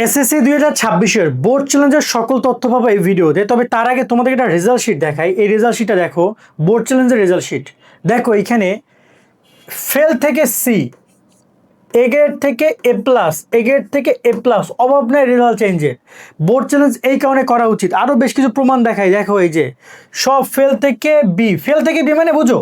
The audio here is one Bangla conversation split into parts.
এসএসসি 2026-এর বোর্ড চ্যালেঞ্জের সকল তথ্য পাবো এই ভিডিওতে। তবে তার আগে তোমাদের একটা রেজাল্ট শিট দেখাই। এই রেজাল্ট শিটটা দেখো, বোর্ড চ্যালেঞ্জের রেজাল্ট শিট দেখো। এখানে ফেল থেকে সি, এ গ্রেড থেকে এ প্লাস, এ গ্রেড থেকে এ প্লাস, অভাব নেই রেজাল্ট চেঞ্জের। বোর্ড চ্যালেঞ্জ এই কারণে করা উচিত। আরও বেশ কিছু প্রমাণ দেখাই দেখো। এই যে সব ফেল থেকে বি, ফেল থেকে বি মানে বুঝো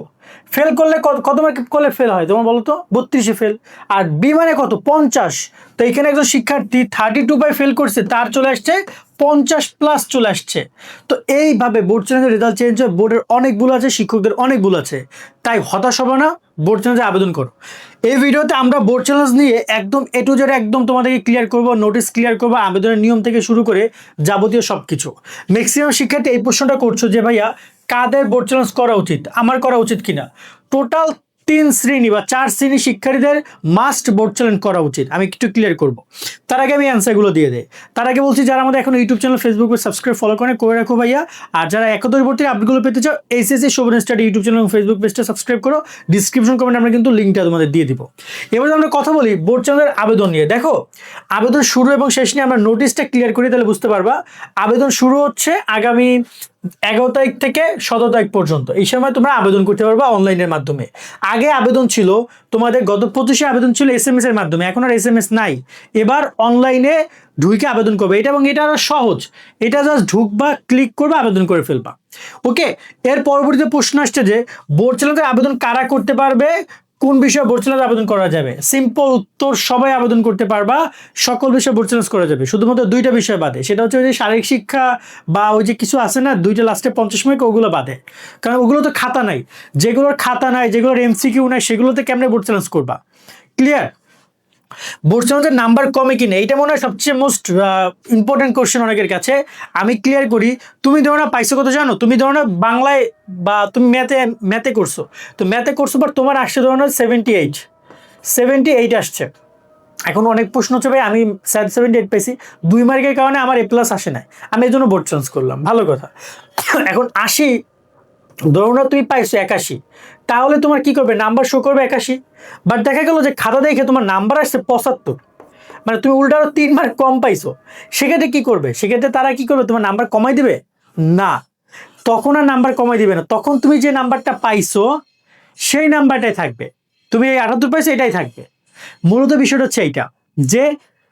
ফেল করলে কত মার্ক করলে ফেল হয় তোমার বলো তো? 32-এ ফেল। আর বি মানে কত? 50। তো এখানে একজন শিক্ষার্থী 32 ফেল করছে, তার চলে আসছে 50+ চলে আসছে। তো এইভাবে বোর্ড চ্যালেঞ্জের রেজাল্ট চেঞ্জ হয়। বোর্ডের অনেক ভুল আছে, শিক্ষকদের অনেক ভুল আছে, তাই হতাশ হবে না, বোর্ড চ্যালেঞ্জে আবেদন করো। এই ভিডিওতে আমরা বোর্ড চ্যালেঞ্জ নিয়ে একদম এ টু জেড একদম তোমাদেরকে ক্লিয়ার করবো, নোটিস ক্লিয়ার করবো, আবেদনের নিয়ম থেকে শুরু করে যাবতীয় সব কিছু। ম্যাক্সিমাম শিক্ষার্থী এই প্রশ্নটা করছো যে ভাইয়া কাদের বোর্ড চ্যালেঞ্জ করা উচিত, আমার করা উচিত কিনা। টোটাল 3 শ্রেণী বা 4 শ্রেণী শিক্ষার্থীদের মাস্ট বোর্ড চ্যালেঞ্জ করা উচিত। আমি একটু ক্লিয়ার করব, তার আগে আমি অ্যান্সারগুলো দিয়ে দেয়। তার আগে বলছি, যারা আমাদের এখন YouTube channel, Facebook page subscribe follow করে রাখো ভাইয়া। আর যারা একাদশ ভর্তির আপডেটগুলো পেতে চাও, HSC Shovon study YouTube channel এবং ফেসবুক পেজটা সাবস্ক্রাইব করো। ডিসক্রিপশন কমেন্টে আমরা কিন্তু লিঙ্কটা তোমাদের দিয়ে দিব। এবার আমরা কথা বলি বোর্ড চ্যালেঞ্জের আবেদন নিয়ে। দেখো, আবেদন শুরু এবং শেষ নিয়ে আমরা নোটিশটা ক্লিয়ার করি, তাহলে বুঝতে পারবা। আবেদন শুরু হচ্ছে আগামী 11 তারিখ থেকে 17 তারিখ পর্যন্ত। এই সময় তোমরা আবেদন করতে পারবা অনলাইনের মাধ্যমে। আগে আবেদন ছিল তোমাদের গত 25-এ আবেদন ছিল SMS এর মাধ্যমে, এখন আর SMS নাই। এবার অনলাইনে ঢুকে আবেদন করবে এটা, এবং এটা আরো সহজ। এটা জাস্ট ঢুকবা, ক্লিক করবে, আবেদন করে ফেলবা। ওকে, এর পরবর্তীতে প্রশ্ন আসছে যে বোর্ড চ্যালেঞ্জের আবেদন কারা করতে পারবে, কোন বিষয়ে বোর্ড চ্যালেঞ্জ আবেদন করা যাবে। সিম্পল উত্তর, সবাই আবেদন করতে পারবা, সকল বিষয়ে বোর্ড চ্যালেঞ্জ করা যাবে, শুধুমাত্র 2টা বিষয় বাদে। সেটা হচ্ছে ওই যে শারীরিক শিক্ষা বা ওই যে কিছু আছে না 2টা লাস্টে 50 মার্ক, ওগুলো বাদে। কারণ ওগুলো তো খাতা নাই। যেগুলোর খাতা নাই, যেগুলোর MCQ নাই, সেগুলোতে কেমনে বোর্ড চ্যালেঞ্জ করবা? ক্লিয়ার? বোর্ড চ্যালেঞ্জের নাম্বার কমে কিনা, এইটা মনে হয় সবচেয়ে মোস্ট ইম্পর্টেন্ট কোশ্চেন অনেকের কাছে। আমি ক্লিয়ার করি। তুমি ধরো না পাইছো কত জানো? তুমি ধরো না বাংলায় বা তুমি ম্যাথে করছো, তো ম্যাথে করছো, বাট তোমার আসছে ধরো না 78 আসছে। এখন অনেক প্রশ্ন হচ্ছে ভাই আমি 78 পেয়েছি, 2 মার্কের কারণে আমার A+ আসে নাই, আমি এই জন্য বোর্ড চেঞ্জ করলাম। ভালো কথা। এখন 80 ধরো না তুমি পাইছো 81, তাহলে তোমার কি করবে? নাম্বার শো করবে 81। বাট দেখা গেল যে খাতা দেখে তোমার নাম্বার আসছে 75, মানে তুমি উল্টা আরো 3 মার্ক কম পাইছো। সেক্ষেত্রে কি করবে? সেক্ষেত্রে তারা কি করবে? তোমার নাম্বার কমাই দিবে না, তখন আর নাম্বার কমাই দিবে না। তখন তুমি যে নাম্বারটা পাইছো সেই নাম্বারটাই থাকবে। তুমি এই 78 পাইছো, এটাই থাকবে। মূলত বিষয়টা হচ্ছে এইটা, যে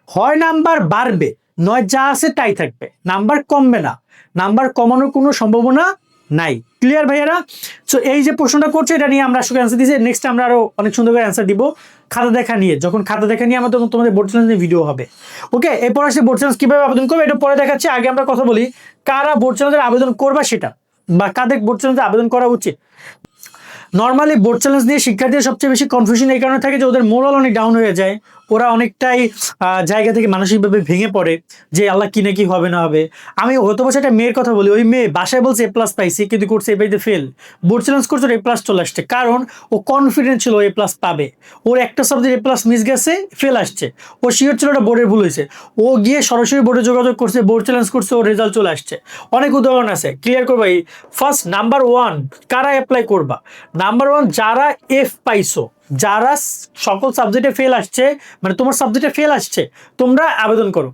হয় নাম্বার বাড়বে, নয় যা আছে তাই থাকবে, নাম্বার কমবে না। নাম্বার কমানোর কোনো সম্ভাবনা নাই। ক্লিয়ার ভাইয়ারা? সো এই যে প্রশ্নটা করছে, এটা নিয়ে আমরা আসলে অ্যান্সার দিয়েছি। নেক্সট আমরা আরো অনেক সুন্দর করে অ্যান্সার দিব খাতা দেখা নিয়ে। যখন খাতা দেখা নিয়ে আমাদের তোমাদের বোর্ড চ্যালেঞ্জের ভিডিও হবে। ওকে, এরপর আসলে বোর্ড চ্যালেঞ্জ কীভাবে আবেদন করবে এটা পরে দেখাচ্ছি। আগে আমরা কথা বলি কারা বোর্ড চ্যালেঞ্জের আবেদন করবা সেটা, বা কাদের বোর্ড চ্যালেঞ্জে আবেদন করা উচিত। নর্মালি বোর্ড চ্যালেঞ্জ নিয়ে শিক্ষার্থীদের সবচেয়ে বেশি কনফিউশন এই কারণে থাকে যে ওদের মোরাল অনেক ডাউন হয়ে যায়। ওরা অনেকটাই জায়গা থেকে মানসিকভাবে ভেঙে পড়ে যে আল্লাহ কি না কি হবে না হবে। আমি গত বছর একটা মেয়ের কথা বলি, ওই মেয়ে বাসায় বলছে A+ পাইছি, কিন্তু করছে এবারে ফেল। বোর্ড চ্যালেঞ্জ করছে, A+ চলে আসছে, কারণ ও কনফিডেন্ট ছিল A+ পাবে। ওর একটা সাবজেক্ট A+ মিস গেছে, ফেল আসছে, ও শিওর ছিল ওটা বোর্ডের ভুল হয়েছে। ও গিয়ে সরাসরি বোর্ডে যোগাযোগ করছে, বোর্ড চ্যালেঞ্জ করছে, ওর রেজাল্ট চলে আসছে। অনেক উদাহরণ আছে, ক্লিয়ার করবা। এই ফার্স্ট নাম্বার 1 কারা অ্যাপ্লাই করবা? নাম্বার 1 যারা F পাইছো, যারা সকল সাবজেক্টে ফেল আসছে, মানে তোমার সাবজেক্টে ফেল আসছে, তোমরা আবেদন করো।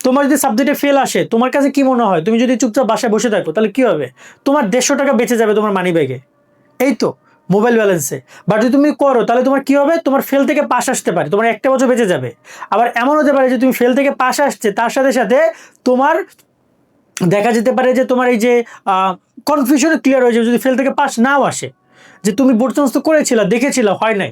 তোমার যদি সাবজেক্টে ফেল আসে, তোমার কাছে কি মনে হয়? তুমি যদি চুপচাপ বাসায় বসে থাকো, তাহলে কি হবে? তোমার 150 টাকা বেঁচে যাবে তোমার মানি ব্যাগে, এই তো মোবাইল ব্যালেন্সে। বাট যদি তুমি করো, তাহলে তোমার কি হবে? তোমার ফেল থেকে পাস আসতে পারে, তোমার একটা বছর বেঁচে যাবে। আবার এমন হতে পারে যে তুমি ফেল থেকে পাস আসছে, তার সাথে সাথে তোমার দেখা যেতে পারে যে তোমার এই যে কনফিউশন ক্লিয়ার হয়ে যাবে যদি ফেল থেকে পাস নাও আসে, যে তুমি বোর্ড চ্যালেঞ্জ তো করেছিলা, দেখেছিলা, হয় নাই,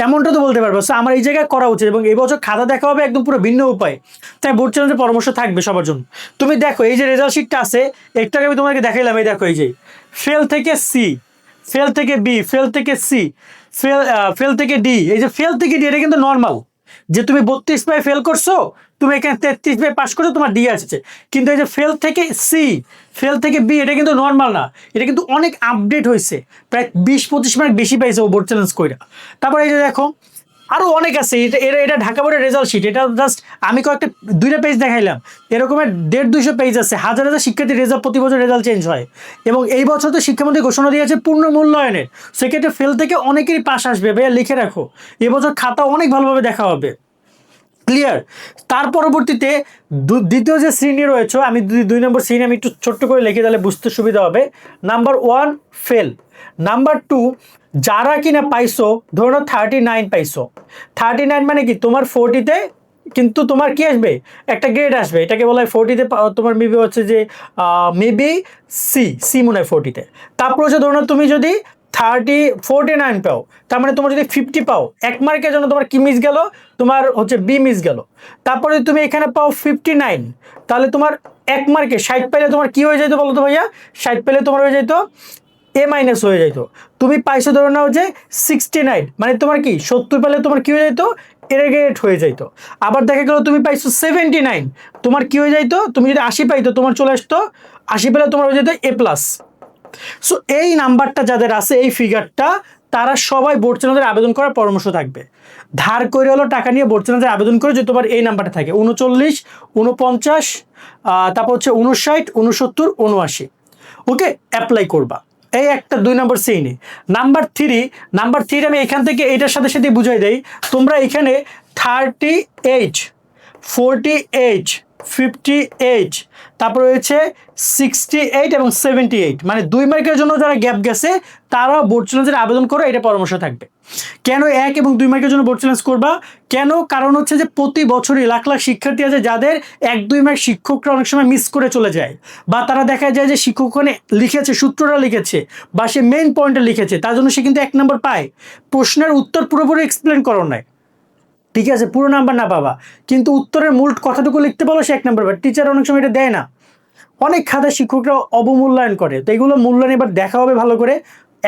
এমনটা তো বলতে পারবো। সো আমার এই জায়গায় করা উচিত, এবং এই বছর খাতা দেখা হবে একদম পুরো ভিন্ন উপায়। তাই বোর্ড চ্যালেঞ্জের পরামর্শ থাকবে সবার জন্য। তুমি দেখো এই যে রেজাল্ট শিটটা আছে, একটু আগে আমি তোমাকে দেখাইলাম, এই দেখো এই যে ফেল থেকে সি, ফেল থেকে বি, ফেল থেকে সি, ফেল থেকে ডি। এই যে ফেল থেকে ডি, এটা কিন্তু নর্মাল, যে তুমি 32 পায়ে ফেল করছো, তুমি এখানে 33 পায়ে পাস করছো, তোমার ডি আসছে। কিন্তু এই যে ফেল থেকে সি, ফেল থেকে বি, এটা কিন্তু নর্মাল না, এটা কিন্তু অনেক আপডেট হয়েছে। প্রায় 20-25 মার্ক বেশি পাইছে ও বোর্ড চ্যালেঞ্জ কইরা। তারপর এই যে দেখো আরও অনেক আছে। এটা ঢাকা বোর্ডের রেজাল্ট শিট। এটা জাস্ট আমি কয়েকটা 2টা পেজ দেখাইলাম, এরকমের 150-200 পেজ আছে। হাজার হাজার শিক্ষার্থীর রেজাল্ট, প্রতি বছর রেজাল্ট চেঞ্জ হয়। এবং এই বছর তো শিক্ষামন্ত্রী ঘোষণা দিয়েছে পূর্ণ মূল্যায়নের, সেক্ষেত্রে ফেল থেকে অনেকেরই পাস আসবে। ভাইয়া লিখে রাখো, এবছর খাতা অনেক ভালোভাবে দেখা হবে। ক্লিয়ার? তার পরবর্তীতে দ্বিতীয় যে শ্রেণী রয়েছে, আমি 2 নম্বর শ্রেণী আমি একটু ছোট্ট করে লিখে তাহলে বুঝতে সুবিধা হবে। নাম্বার 1 ফেল, নাম্বার 2 যারা কিনা পাইছো ধরো 39 পাইছো, 39 মানে কি তোমার 40-তে কিন্তু তোমার কি আসবে, একটা গ্রেড আসবে, এটাকে বলা হয় 40-তে তোমার মেবি হচ্ছে যে মেবি সি মনে হয় 40-তে। তারপর হচ্ছে ধরো তুমি যদি 49 পাও, তার মানে তোমার যদি 50 পাও, 1 মার্কের জন্য তোমার কি মিস গেল, তোমার হচ্ছে বি মিস গেল। তারপরে তুমি এখানে পাও 59, তাহলে তোমার 1 মার্কে 60 পাইলে তোমার কি হয়ে যেত বলো তো ভাইয়া, 60 পাইলে তোমার হয়ে যেত এ মাইনাস হয়ে যেত। তুমি পাইছো ধরো নাও যে 69, মানে তোমার কি 70 পেলে তোমার কি হয়ে যেত, এরেগেট হয়ে যাইতো। আবার দেখা গেল তুমি পাইছো 79, তোমার কি হয়ে যাইতো, তুমি যদি 80 পাইতো তোমার চলে আসতো 80 পেলে তোমার হয়ে যেত এ প্লাস। সো এই নাম্বারটা যাদের আছে, এই ফিগারটা, তারা সবাই বোর্ড চ্যানেলের আবেদন করার পরামর্শ থাকবে। ধার করে হলো টাকা নিয়ে বোর্ড চ্যানেলের আবেদন করে যে তোমার এই নাম্বারটা থাকে 39, 49, তারপর হচ্ছে 59, 69, 79, ওকে অ্যাপ্লাই করবা। এই একটা 2 নম্বর শ্রেণী। নাম্বার 3 আমি এখান থেকে এটার সাথে সাথে বুঝাই দেই। তোমরা এখানে 38, 48, 58, তারপর রয়েছে 68 এবং 78, মানে 2 মার্কের জন্য যারা গ্যাপ গেছে তারাও বোর্ড চ্যালেঞ্জের আবেদন করো, এটা পরামর্শ থাকবে। কেন 1 এবং 2 মার্কের জন্য বোর্ড চ্যালেঞ্জ করবা, কেন, কারণ হচ্ছে যে প্রতি বছরই লাখ লাখ শিক্ষার্থী আছে যাদের 1-2 মার্ক শিক্ষকরা অনেক সময় মিস করে চলে যায়, বা তারা দেখা যায় যে শিক্ষক ওখানে লিখেছে, সূত্রটা লিখেছে বা সে মেইন পয়েন্টটা লিখেছে, তার জন্য সে কিন্তু 1 নম্বর পায়, প্রশ্নের উত্তর পুরোপুরি এক্সপ্লেন করো নাই, ঠিক আছে, পুরো নাম্বার না পাবা, কিন্তু উত্তরের মূল কথাটুকু লিখতে বলো সে 1 নম্বর পায়। টিচার অনেক সময় এটা দেয় না, অনেক খাতা শিক্ষকরা অবমূল্যায়ন করে। তো এগুলো মূল্যায়ন এবার দেখা হবে ভালো করে,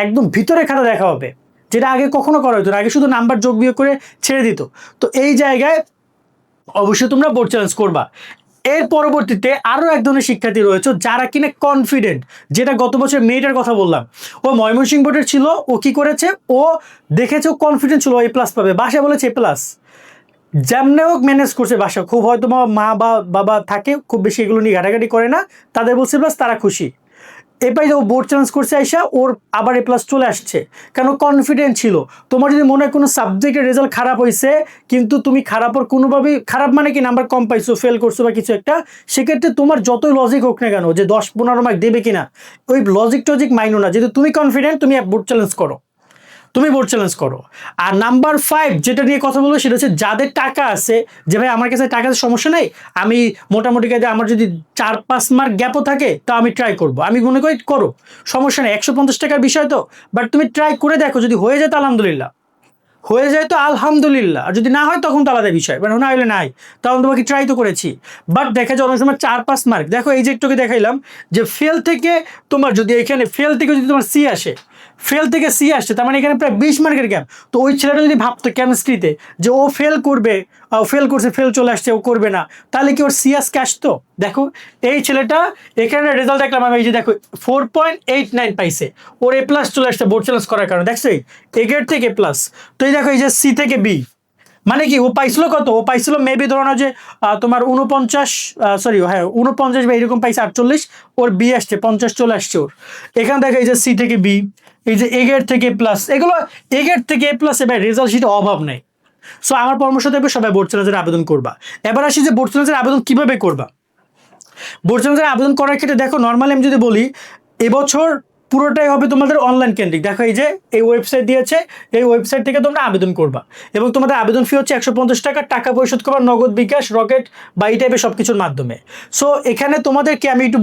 একদম ভিতরে খাতা দেখা হবে, যেটা আগে কখনো করা হতো না, আগে শুধু নাম্বার যোগ বিয়োগ করে ছেড়ে দিত। তো এই জায়গায় অবশ্যই তোমরা বোর্ড চ্যালেঞ্জ করবা। এর পরবর্তীতে আরও এক ধরনের শিক্ষার্থী রয়েছে যারা কিনা কনফিডেন্ট, যেটা গত বছর মেয়েটার কথা বললাম, ও ময়মনসিংহ বোর্ডের ছিল, ও কি করেছে, ও দেখেছে ও কনফিডেন্ট ছিল এ প্লাস পাবে, বাসায় বলেছে এ প্লাস, যেমনে হোক ম্যানেজ করছে, বাসা খুব হয়তো মা বা বাবা থাকে খুব বেশি এগুলো নিয়ে ঘাটাঘাটি করে না, তাদের বলছে প্লাস, তারা খুশি। এপাই ও বোর্ড চ্যালেঞ্জ করছে আইসা, ওর আবার এ প্লাস চলে আসছে, কেন, কনফিডেন্ট ছিল। তোমার যদি মনে হয় কোনো সাবজেক্টের রেজাল্ট খারাপ হয়েছে, কিন্তু তুমি খারাপের কোনোভাবেই, খারাপ মানে কি নাম্বার কম পাইছো, ফেল করছো বা কিছু একটা, সেক্ষেত্রে তোমার যতই লজিক হোক না কেন যে 10-15 মার্ক দেবে কিনা, ওই লজিক টজিক মাইনো না, যেহেতু তুমি কনফিডেন্ট, তুমি বোর্ড চ্যালেঞ্জ করো, তুমি বোর্ড চ্যালেঞ্জ করো। আর নাম্বার 5 যেটা নিয়ে কথা বলবো সেটা হচ্ছে যাদের টাকা আছে, যে ভাই আমার কাছে টাকার সমস্যা নেই, আমি মোটামুটি কাজে আমার যদি 4-5 মার্ক গ্যাপও থাকে তা আমি ট্রাই করব, আমি মনে করি করো, সমস্যা নেই, 150 টাকার বিষয় তো, বাট তুমি ট্রাই করে দেখো, যদি হয়ে যায় তো আলহামদুলিল্লাহ, হয়ে যায় তো আলহামদুলিল্লাহ, আর যদি না হয় তখন তো আলাদা বিষয়, মানে না হলে নাই, তখন তোমাকে ট্রাই তো করেছি। বাট দেখা যায় অনেক সময় 4-5 মার্ক, দেখো এই যে একটুকে দেখাইলাম যে ফেল থেকে তোমার যদি এখানে ফেল থেকে যদি তোমার সি আসে, ফেল থেকে সি আসছে, তার মানে এখানে প্রায় 20 মার্কের গ্যাপ। তো ওই ছেলেটা যদি ভাবতো কেমিস্ট্রিতে যে ও ফেল করবে, ফেল করছে, ফেল চলে আসছে, ও করবে না, তাহলে কি ওর সি আজকে আসতো? দেখো এই ছেলেটা এখানে রেজাল্ট দেখলাম আমি, এই যে দেখো 4.89 পাইছে, ওর এ প্লাস চলে আসছে বোর্ড চ্যালেঞ্জ করার কারণে, দেখছো এ গ্রেড থেকে প্লাস। তো এই দেখো এই যে সি থেকে বি, মানে কি ও পাইছিল কত, ও পাইছিল মেবি ধরো না যে তোমার 49, সরি হ্যাঁ 49 বা এরকম পাইছে 48, ওর বি আসছে 50 চলে আসছে ওর। এখানে দেখো এই যে সি থেকে বি, এই যে এ গ্রেড থেকে প্লাস, এগুলো এ গ্রেড থেকে এ প্লাস, এবার রেজাল্ট শিটে অভাব নেই। সো আমার পরামর্শ থাকবে সবাই বোর্ড চ্যালেঞ্জের আবেদন করবা। এবার আসি যে বোর্ড চ্যালেঞ্জের আবেদন কিভাবে করবা। বোর্ড চ্যালেঞ্জের আবেদন করার ক্ষেত্রে দেখো নর্মালি আমি যদি বলি, এবছর পুরোটাই হবে তোমাদের অনলাইন কেন্দ্রিক। দেখো এই যে এই ওয়েবসাইট দিয়েছে, এই ওয়েবসাইট থেকে তোমরা আবেদন করবা, এবং তোমাদের আবেদন ফি হচ্ছে 150 টাকা, টাকা পরিশোধ করবা নগদ, বিকাশ, রকেট বা এই টাইপের সব কিছুর মাধ্যমে। সো এখানে তোমাদেরকে আমি একটু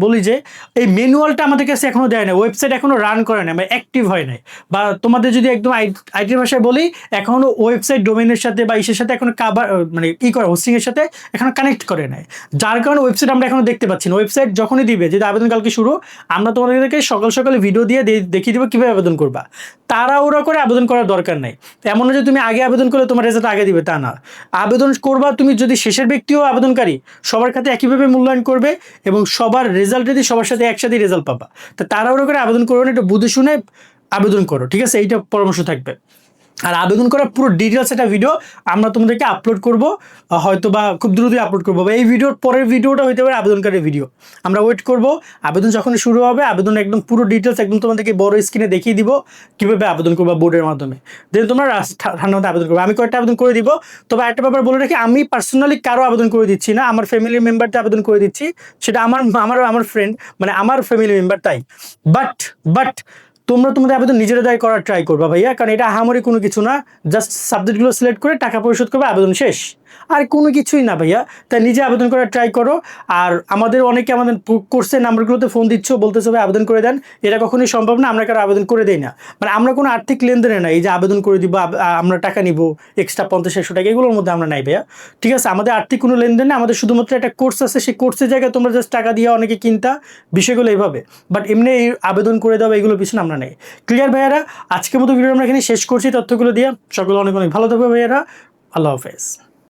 বলি যে এই ম্যানুয়ালটা আমাদের কাছে এখনো দেয় না, ওয়েবসাইট এখনো রান করে না, মানে অ্যাক্টিভ হয় নাই, বা তোমাদের যদি একদম আইটির ভাষায় বলি, এখনো ওয়েবসাইট ডোমেনের সাথে বা ইসের সাথে এখনো মানে করে হোস্টিং এর সাথে এখনো কানেক্ট করে নাই, যার কারণে ওয়েবসাইট আমরা এখনো দেখতে পাচ্ছি না। ওয়েবসাইট যখনই দিবে, যদি আবেদন কালকে শুরু, আমরা তোমাদেরকে সকাল সকালে ভিডিও দিয়ে দেখিয়ে দেবো কীভাবে আবেদন করবা। তাড়াহুড়া করে আবেদন করার দরকার নাই, এমন না যে তুমি আগে আবেদন করলে তোমার রেজাল্ট আগে দিবে, তা না। আবেদন করবা তুমি, যদি শেষের ব্যক্তিও আবেদনকারী, সবার ক্ষেত্রে একইভাবে মূল্যায়ন করবে, এবং সবার রেজাল্ট যদি সবার সাথে একসাথে রেজাল্ট পাবা। তো তাড়াহুড়া করে আবেদন করবে না, একটু বুঝে শুনে আবেদন করো, ঠিক আছে, এইটা পরামর্শ থাকবে। আর আবেদন করার পুরো ডিটেলস একটা ভিডিও আমরা তোমাদেরকে আপলোড করব, হয়তো বা খুব দ্রুতই আপলোড করবো, বা এই ভিডিওর পরের ভিডিওটা হইতে পারে আবেদনকারীর ভিডিও। আমরা ওয়েট করব, আবেদন যখন শুরু হবে আবেদন একদম পুরো ডিটেলস একদম তোমাদেরকে বড় স্ক্রিনে দেখিয়ে দিব কীভাবে আবেদন করবা বোর্ডের মাধ্যমে। দেন তোমরা ঠান্ডা মতো আবেদন করবে। আমি কয়েকটা আবেদন করে দিব। তবে একটা ব্যাপার বলে রাখি, আমি পার্সোনালি কারো আবেদন করে দিচ্ছি না, আমার ফ্যামিলি মেম্বারটা আবেদন করে দিচ্ছি। সেটা আমার আমার আমার ফ্রেন্ড, মানে আমার ফ্যামিলি মেম্বার, তাই। বাট বাট তোমরা তোমাদের আবেদন নিজেরা দায় করার ট্রাই করবা ভাইয়া, কারণ এটা আহামরি কোনো কিছু না। জাস্ট সাবজেক্টগুলো সিলেক্ট করে টাকা পরিশোধ করবে, আবেদন শেষ। আর কোনো কিছুই না ভাইয়া। তাই নিজে আবেদন করার ট্রাই করো। আর আমাদের অনেকে আমাদের কোর্সের নাম্বারগুলোতে ফোন দিচ্ছ, বলতেছো ভাই আবেদন করে দেন, এটা কখনোই সম্ভব না। আমরা কারো আবেদন করে দেই না, মানে আমরা কোনো আর্থিক লেনদেনে নাই এই যে আবেদন করে দিব আমরা টাকা নিব এক্সট্রা 50-100 টাকা, এগুলোর মধ্যে আমরা নাই ভাইয়া। ঠিক আছে, আমাদের আর্থিক কোনো লেনদেন না, আমাদের শুধুমাত্র একটা কোর্স আছে, সেই কোর্সের জায়গায় তোমরা জাস্ট টাকা দিয়ে অনেকে কিনতা, বিষয়গুলো এইভাবে। বাট এমনি এই আবেদন করে দেওয়া এগুলো পিছনে আমরা নেই। ক্লিয়ার ভাইয়ারা? আজকের মতো ভিডিও আমরা এখানে শেষ করছি তথ্যগুলো দিয়ে। সকলে অনেক অনেক ভালো থাকবে ভাইয়ারা। আল্লাহ হাফেজ।